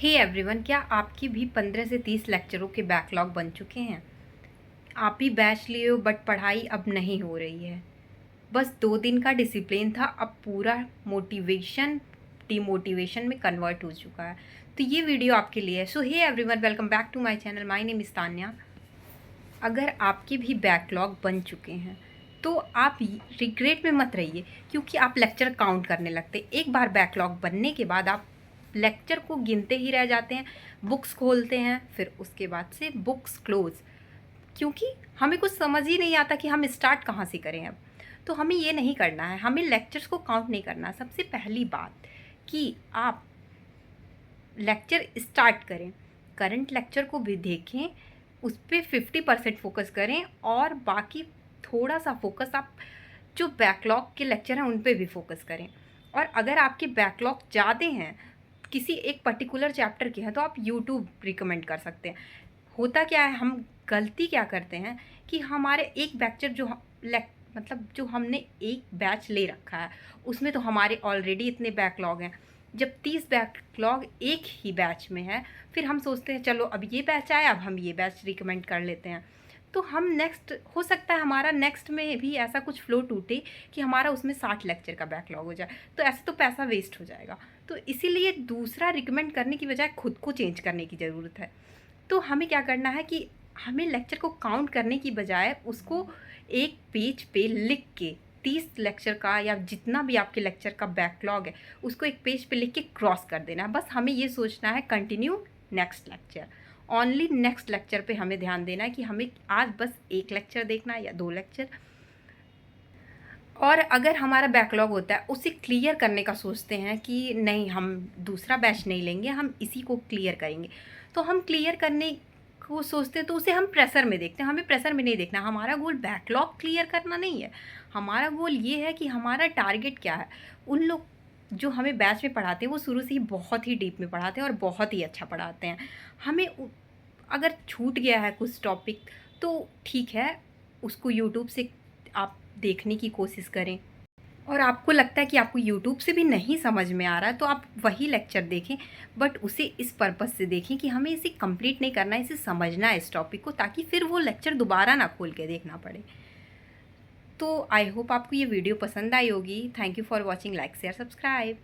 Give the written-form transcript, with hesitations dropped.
Hey everyone, क्या आपकी भी 15 से 30 लेक्चरों के बैकलॉग बन चुके हैं? आप ही बैच लिए हो बट पढ़ाई अब नहीं हो रही है। बस 2 दिन का डिसिप्लिन था, अब पूरा मोटिवेशन डिमोटिवेशन में कन्वर्ट हो चुका है। तो ये वीडियो आपके लिए है। So hey everyone, welcome back to my channel. My name is Tanya. अगर आपके भी बैकलॉग बन चुके हैं तो आप रिग्रेट में मत रहिए, क्योंकि आप लेक्चर काउंट करने लगते। एक बार बैकलॉग बनने के बाद आप लेक्चर को गिनते ही रह जाते हैं, बुक्स खोलते हैं, फिर उसके बाद से बुक्स क्लोज, क्योंकि हमें कुछ समझ ही नहीं आता कि हम स्टार्ट कहाँ से करें अब। तो हमें ये नहीं करना है, हमें लेक्चर्स को काउंट नहीं करना। सबसे पहली बात कि आप लेक्चर स्टार्ट करें, करंट लेक्चर को भी देखें, उस पर 50% फोकस करें और बाकी थोड़ा सा फोकस आप जो बैकलॉग के लेक्चर हैं उन पे भी फोकस करें। और अगर आपके बैकलॉग ज़्यादा हैं, किसी एक पर्टिकुलर चैप्टर के हैं, तो आप यूट्यूब रिकमेंड कर सकते हैं। होता क्या है, हम गलती क्या करते हैं कि हमारे एक बैचर मतलब जो हमने एक बैच ले रखा है उसमें तो हमारे ऑलरेडी इतने बैकलॉग हैं। जब 30 बैकलॉग एक ही बैच में है, फिर हम सोचते हैं चलो अब ये बैच आया, अब हम ये बैच रिकमेंड कर लेते हैं। तो हम नेक्स्ट, हो सकता है हमारा नेक्स्ट में भी ऐसा कुछ फ्लो टूटे कि हमारा उसमें 60 लेक्चर का बैकलॉग हो जाए, तो ऐसे तो पैसा वेस्ट हो जाएगा। तो इसीलिए दूसरा रिकमेंड करने की बजाय खुद को चेंज करने की ज़रूरत है। तो हमें क्या करना है कि हमें लेक्चर को काउंट करने की बजाय उसको एक पेज पे लिख के 30 लेक्चर का या जितना भी आपके लेक्चर का बैकलॉग है उसको एक पेज पे लिख के क्रॉस कर देना है। बस हमें ये सोचना है continue next lecture, only next lecture पे हमें ध्यान देना है कि हमें आज बस एक लेक्चर देखना है या 2 लेक्चर। और अगर हमारा बैकलॉग होता है उसे क्लियर करने का सोचते हैं कि नहीं, हम दूसरा बैच नहीं लेंगे, हम इसी को क्लियर करेंगे, तो हम क्लियर करने को सोचते हैं तो उसे हम प्रेशर में देखते हैं। हमें प्रेशर में नहीं देखना। हमारा गोल बैकलॉग क्लियर करना नहीं है, हमारा गोल ये है कि हमारा टारगेट क्या है। उन लोग जो हमें बैच में पढ़ाते हैं वो शुरू से ही बहुत ही डीप में पढ़ाते हैं और बहुत ही अच्छा पढ़ाते हैं। हमें अगर छूट गया है कुछ टॉपिक तो ठीक है, उसको यूट्यूब से आप देखने की कोशिश करें। और आपको लगता है कि आपको यूट्यूब से भी नहीं समझ में आ रहा है तो आप वही लेक्चर देखें, बट उसे इस पर्पज़ से देखें कि हमें इसे कंप्लीट नहीं करना है, इसे समझना है इस टॉपिक को, ताकि फिर वो लेक्चर दोबारा ना खोल के देखना पड़े। तो आई होप आपको ये वीडियो पसंद आई होगी। Thank you for watching. Like share subscribe.